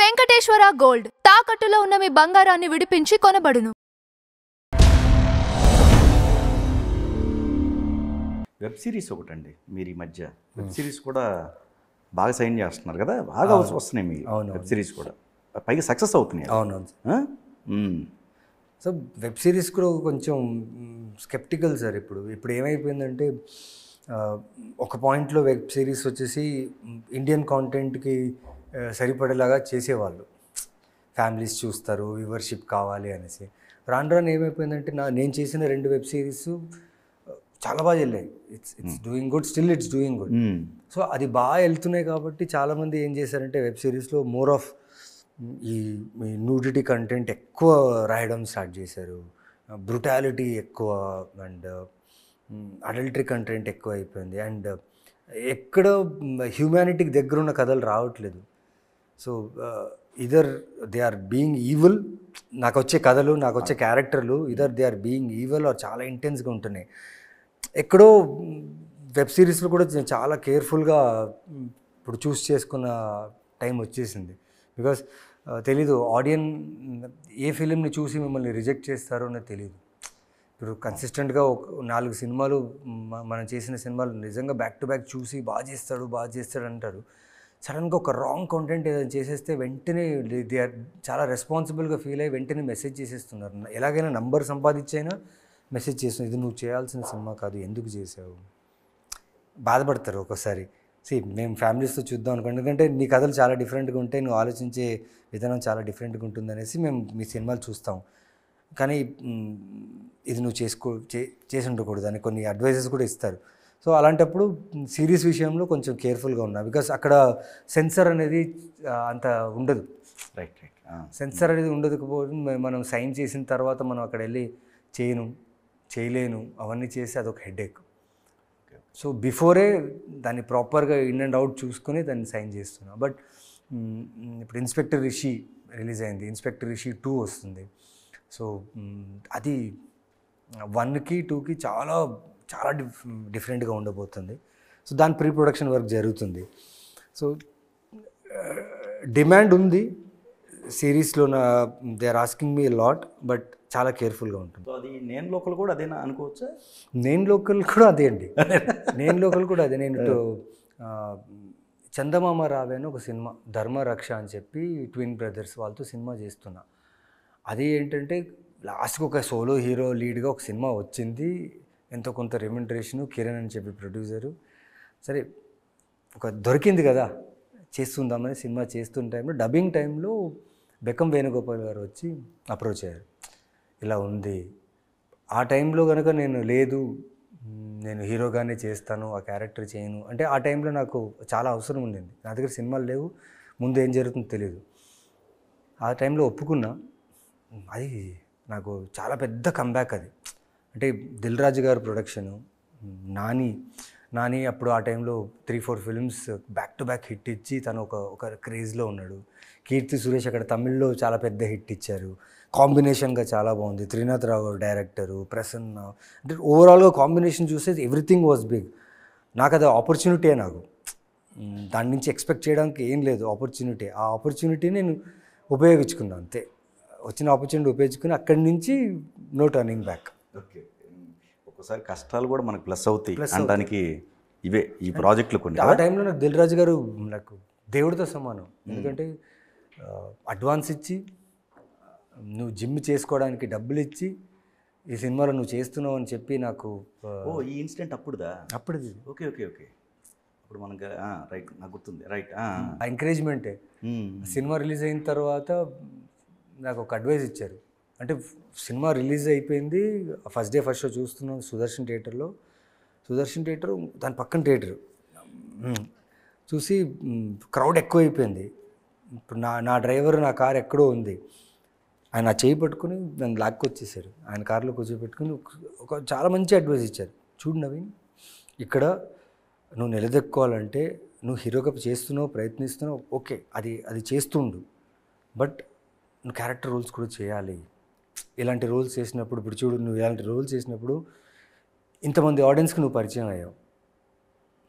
Venkateswara gold తాకట్టులో ఉన్న మీ బంగారాన్ని విడిపించి కొనబడును. వెబ్ సిరీస్ ఒకటండి మీరు ఈ మధ్య వెబ్ సిరీస్ కూడా బాగా సైన్ చేస్తున్నారు కదా, బాగా వస్తున్నాయి మీ వెబ్ సిరీస్ కూడా, పైగా సక్సెస్ అవుతున్నాయి. అవునవును. సో వెబ్ సిరీస్ కూడా కొంచెం స్కెప్టికల్ సార్. ఇప్పుడు ఏమైపోయిందంటే ఒక పాయింట్లో వెబ్ సిరీస్ వచ్చేసి ఇండియన్ కాంటెంట్కి సరిపడేలాగా చేసేవాళ్ళు, ఫ్యామిలీస్ చూస్తారు, వ్యూవర్షిప్ కావాలి అనేసి. రాను రాను ఏమైపోయిందంటే నేను చేసిన 2 వెబ్ సిరీస్ చాలా బాగా వెళ్ళాయి. It's doing good, still it's doing good. So అది బాగా వెళ్తున్నాయి కాబట్టి చాలామంది ఏం చేశారంటే వెబ్ సిరీస్లో మోర్ ఆఫ్ ఈ న్యూడిటీ కంటెంట్ ఎక్కువ రాయడం స్టార్ట్ చేశారు, బ్రుటాలిటీ ఎక్కువ అండ్ అడల్టరీ కంటెంట్ ఎక్కువ అయిపోయింది. అండ్ ఎక్కడ హ్యూమానిటీకి దగ్గర ఉన్న కథలు రావట్లేదు. So either they are being evil, నాకు వచ్చే కథలు, నాకు వచ్చే క్యారెక్టర్లు either they are being evil ఆర్ చాలా ఇంటెన్స్గా ఉంటున్నాయి. ఎక్కడో వెబ్ సిరీస్లో కూడా చాలా కేర్ఫుల్గా ఇప్పుడు చూస్ చేసుకున్న టైం వచ్చేసింది. బికాస్ తెలీదు ఆడియన్స్ ఏ ఫిలింని చూసి మిమ్మల్ని రిజెక్ట్ చేస్తారో అనేది తెలియదు. ఇప్పుడు కన్సిస్టెంట్గా 4 సినిమాలు మనం చేసిన సినిమాలు నిజంగా బ్యాక్ టు బ్యాక్ చూసి బాగా చేస్తాడు అంటారు. సడన్గా ఒక రాంగ్ కంటెంట్ ఏదైనా చేసేస్తే వెంటనే దే ఆర్ చాలా రెస్పాన్సిబుల్గా ఫీల్ అయ్యి వెంటనే మెసేజ్ చేసేస్తున్నారు. ఎలాగైనా నంబర్ సంపాదించైనా మెసేజ్ చేస్తున్నావు, ఇది నువ్వు చేయాల్సిన సినిమా కాదు, ఎందుకు చేసావు, బాధపడతారు ఒక్కోసారి. మేము ఫ్యామిలీస్తో చూద్దాం అనుకోండి, ఎందుకంటే నీ కథలు చాలా డిఫరెంట్గా ఉంటాయి, నువ్వు ఆలోచించే విధానం చాలా డిఫరెంట్గా ఉంటుంది అనేసి మేము మీ సినిమాలు చూస్తాం. కానీ ఇది నువ్వు చేసి ఉండకూడదు అని కొన్ని అడ్వైజెస్ కూడా ఇస్తారు. సో అలాంటప్పుడు సిరీస్ విషయంలో కొంచెం కేర్ఫుల్గా ఉన్నా, బికాస్ అక్కడ సెన్సర్ అనేది అంత ఉండదు. రైట్. సెన్సర్ అనేది ఉండకపోతే మనం సైన్ చేసిన తర్వాత మనం అక్కడ వెళ్ళి చేయలేను అవన్నీ చేసి అదొక హెడేక్. సో బిఫోరే దాన్ని ప్రాపర్గా ఇన్ అండ్ అవుట్ చూసుకొని దాన్ని సైన్ చేస్తున్నా. బట్ ఇప్పుడు ఇన్స్పెక్టర్ రిషి రిలీజ్ అయింది, ఇన్స్పెక్టర్ రిషి 2 వస్తుంది. సో అది 1కి 2కి చాలా చాలా డిఫరెంట్గా ఉండబోతుంది. సో దాని ప్రీ ప్రొడక్షన్ వర్క్ జరుగుతుంది. సో డిమాండ్ ఉంది సిరీస్లో, they are asking me lot, but చాలా కేర్ఫుల్గా ఉంటుంది. సో అది నేను లోకల్ కూడా అదేనా అనుకోవచ్చా? నేను లోకల్ కూడా అదే అండి. నేను లోకల్ కూడా అదే. నేను చందమామ రావే అని ఒక సినిమా, ధర్మరక్ష అని చెప్పి ట్విన్ బ్రదర్స్ వాళ్ళతో సినిమా చేస్తున్నా. అది ఏంటంటే లాస్ట్కి ఒక సోలో హీరో లీడ్గా ఒక సినిమా వచ్చింది, ఎంతో కొంత రెమ్యునరేషను, కిరణ్ అని చెప్పి ప్రొడ్యూసరు. సరే ఒక దొరికింది కదా చేస్తుందామని సినిమా చేస్తున్న టైంలో, డబ్బింగ్ టైంలో బెక్కం వేణుగోపాల్ గారు వచ్చి అప్రోచ్ అయ్యారు, ఇలా ఉంది. ఆ టైంలో కనుక నేను హీరోగానే చేస్తాను, ఆ క్యారెక్టర్ చేయను అంటే, ఆ టైంలో నాకు చాలా అవసరం ఉండింది, నా దగ్గర సినిమాలు లేవు, ముందు ఏం జరుగుతుందో తెలియదు. ఆ టైంలో ఒప్పుకున్నా. అది నాకు చాలా పెద్ద కంబ్యాక్ అది. అంటే దిల్ రాజు గారు ప్రొడక్షను, నాని అప్పుడు ఆ టైంలో 3-4 films back to back hit ఇచ్చి తను ఒక క్రేజ్లో ఉన్నాడు. కీర్తి సురేష్ అక్కడ తమిళ్లో చాలా పెద్ద హిట్ ఇచ్చారు, కాంబినేషన్గా చాలా బాగుంది. త్రినాథ్ రావు గారు డైరెక్టరు, ప్రసన్న, అంటే ఓవరాల్గా కాంబినేషన్ చూస్తే ఎవ్రీథింగ్ వాజ్ బిగ్. నాకు అది ఆపర్చునిటీ, నాకు దాని నుంచి ఎక్స్పెక్ట్ చేయడానికి ఏం లేదు, ఆపర్చునిటీ. ఆ ఆపర్చునిటీ నేను ఉపయోగించుకున్నాను అంతే. వచ్చిన ఆపర్చునిటీ ఉపయోగించుకుని అక్కడి నుంచి నో టర్నింగ్ బ్యాక్. ఓకే. ఒక్కోసారి కష్టాలు కూడా మనకు ప్లస్ అవుతాయి అనడానికి ఇవే ఈ ప్రాజెక్టులు కొన్ని. ఆ టైంలో నాకు దిల్ రాజు గారు నాకు దేవుడితో సమానం. ఎందుకంటే అడ్వాన్స్ ఇచ్చి, నువ్వు జిమ్ చేసుకోవడానికి డబ్బులు ఇచ్చి, ఈ సినిమాలో నువ్వు చేస్తున్నావు అని చెప్పి నాకు. ఈ ఇన్సిడెంట్ అప్పుడుది. ఓకే. అప్పుడు మనకు రైట్, నాకు గుర్తుంది. రైట్. ఎంకరేజ్మెంటే. సినిమా రిలీజ్ అయిన తర్వాత నాకు ఒక అడ్వైస్ ఇచ్చారు. అంటే సినిమా రిలీజ్ అయిపోయింది, ఫస్ట్ డే ఫస్ట్ షో చూస్తున్నాం సుదర్శన్ థియేటర్లో. సుదర్శన్ థియేటర్ దాని పక్కన థియేటర్ చూసి క్రౌడ్ ఎక్కువ అయిపోయింది. ఇప్పుడు నా డ్రైవర్ నా కార్ ఎక్కడో ఉంది, ఆయన చేయి పట్టుకుని నన్ను లాక్కొచ్చేసారు, ఆయన కార్లో కూర్చోబెట్టుకుని ఒక చాలా మంచి అడ్వైస్ ఇచ్చారు. చూడు నవీన్, ఇక్కడ నువ్వు నిలదొక్కోవాలంటే నువ్వు హీరోగా చేస్తున్నావు, ప్రయత్నిస్తున్నావు, ఓకే, అది చేస్తుండు, బట్ నువ్వు క్యారెక్టర్ రోల్స్ కూడా చేయాలి. ఇలాంటి రోల్స్ చేసినప్పుడు, ఇప్పుడు చూడు, నువ్వు ఇలాంటి రోల్స్ చేసినప్పుడు ఇంతమంది ఆడియన్స్కి నువ్వు పరిచయం అయ్యావు,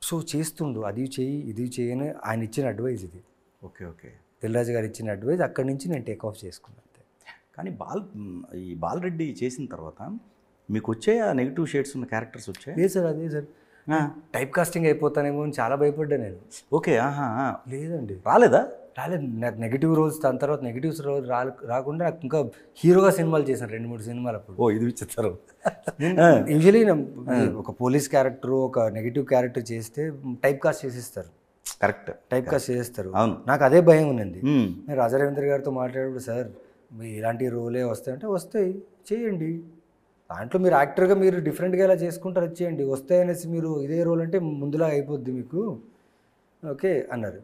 సో చేస్తుండు, అది చెయ్యి ఇది చెయ్యి అని ఆయన ఇచ్చిన అడ్వైజ్ ఇది. ఓకే. దిల్ రాజు గారు ఇచ్చిన అడ్వైజ్ అక్కడి నుంచి నేను టేక్ ఆఫ్ చేసుకున్నాను అంతే. కానీ ఈ బాలరెడ్డి చేసిన తర్వాత మీకు వచ్చాయా నెగిటివ్ షేడ్స్ ఉన్న క్యారెక్టర్స్ వచ్చాయి? లేదు సార్, అదే సార్, టైప్ కాస్టింగ్ అయిపోతానేమో అని చాలా భయపడ్డా నేను. ఓకే, ఆహా. లేదండి, రాలేదా? రాలేదు. నాకు నెగిటివ్ రోల్స్, దాని తర్వాత నెగిటివ్స్ రోల్ రాకుండా నాకు ఇంకా హీరోగా సినిమాలు చేశాను 2-3 సినిమాలు అప్పుడు. ఓ, ఇది ఇచ్చేస్తారు. యూజువలీ ఒక పోలీస్ క్యారెక్టర్, ఒక నెగిటివ్ క్యారెక్టర్ చేస్తే టైప్ కాస్ట్ చేసేస్తారు. కరెక్ట్, టైప్ కాస్ట్ చేసేస్తారు. అవును. నాకు అదే భయం ఉన్నది. నేను రాజా రవీంద్ర గారితో మాట్లాడేప్పుడు, సార్ ఇలాంటి రోలే వస్తాయంటే, వస్తాయి చేయండి, దాంట్లో మీరు యాక్టర్గా మీరు డిఫరెంట్గా ఎలా చేసుకుంటారు వచ్చేయండి, వస్తాయనేసి మీరు ఇదే రోల్ అంటే ముందులా అయిపోద్ది మీకు, ఓకే అన్నారు.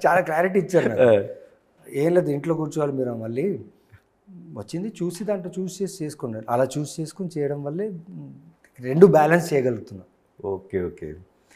చాలా క్లారిటీ ఇచ్చారు నాకు. ఏం లేదు, ఇంట్లో కూర్చోవాలి మీరు, మళ్ళీ వచ్చింది చూసి దాంట్లో చూస్ చేసి చేసుకున్నారు. అలా చూస్ చేసుకుని చేయడం వల్లే రెండు బ్యాలెన్స్ చేయగలుగుతున్నాం. Okay okay.